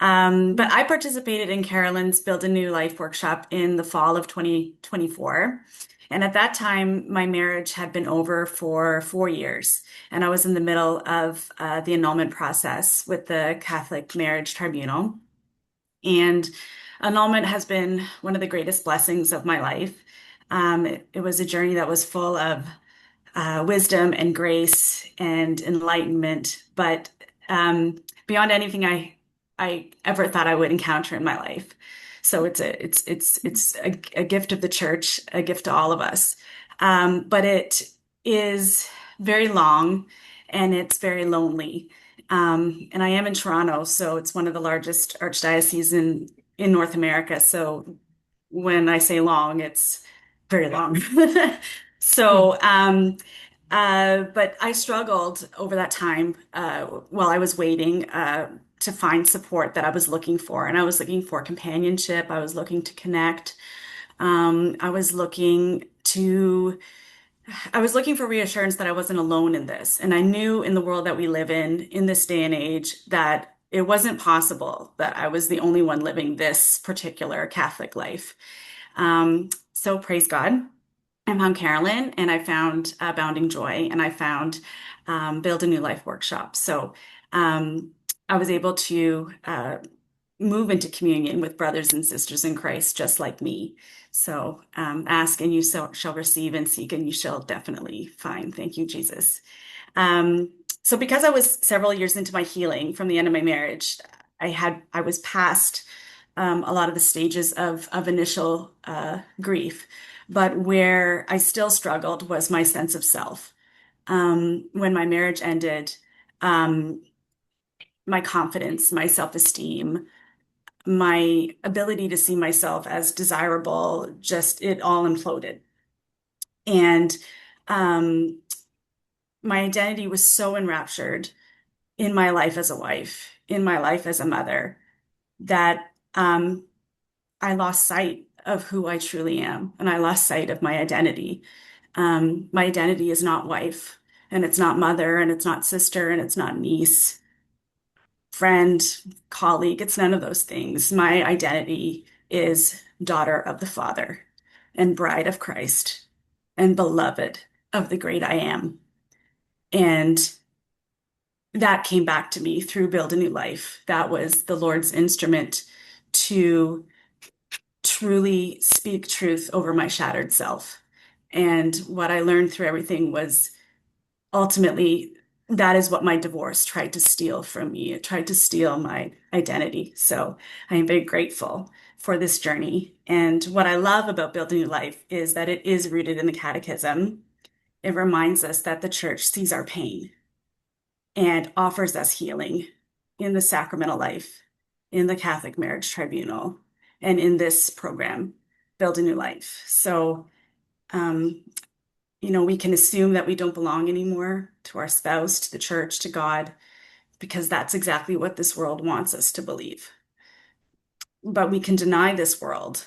But I participated in Carolyn's Build a New Life workshop in the fall of 2024. And at that time, my marriage had been over for 4 years, and I was in the middle of the annulment process with the Catholic Marriage Tribunal. And annulment has been one of the greatest blessings of my life. It was a journey that was full of wisdom and grace and enlightenment, but beyond anything I ever thought I would encounter in my life. So it's a gift of the church, a gift to all of us. But it is very long and it's very lonely. And I am in Toronto, so it's one of the largest archdioceses in North America. So when I say long, it's very long. Hmm. So, but I struggled over that time while I was waiting to find support that I was looking for. And I was looking for companionship. I was looking to connect. I was looking to, I was looking for reassurance that I wasn't alone in this. And I knew in the world that we live in this day and age, that it wasn't possible that I was the only one living this particular Catholic life. So praise God. I found Carolyn and I found Bounding Joy and I found Build a New Life workshop. So um, I was able to move into communion with brothers and sisters in Christ just like me. So ask and you shall receive, and seek and you shall definitely find. Thank you, Jesus. So because I was several years into my healing from the end of my marriage, I was past a lot of the stages of initial grief, but where I still struggled was my sense of self. When my marriage ended, um, my confidence, my self-esteem, my ability to see myself as desirable, just it all imploded. And um, my identity was so enraptured in my life as a wife, in my life as a mother, that I lost sight of who I truly am, and I lost sight of my identity. My identity is not wife, and it's not mother, and it's not sister, and it's not niece, friend, colleague. It's none of those things. My identity is daughter of the Father, and bride of Christ, and beloved of the great I am. And that came back to me through Build a New Life. That was the Lord's instrument to truly speak truth over my shattered self. And what I learned through everything was ultimately that is what my divorce tried to steal from me. It tried to steal my identity. So I am very grateful for this journey. And what I love about Building a New Life is that it is rooted in the Catechism. It reminds us that the church sees our pain and offers us healing in the sacramental life, in the Catholic Marriage Tribunal, and in this program, Build a New Life. So, um, we can assume that we don't belong anymore to our spouse, to the church, to God, because that's exactly what this world wants us to believe. But we can deny this world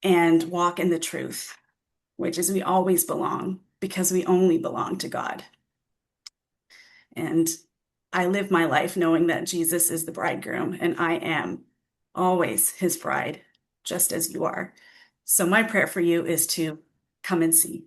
and walk in the truth, which is we always belong because we only belong to God. And I live my life knowing that Jesus is the bridegroom and I am always his bride, just as you are. So my prayer for you is to come and see.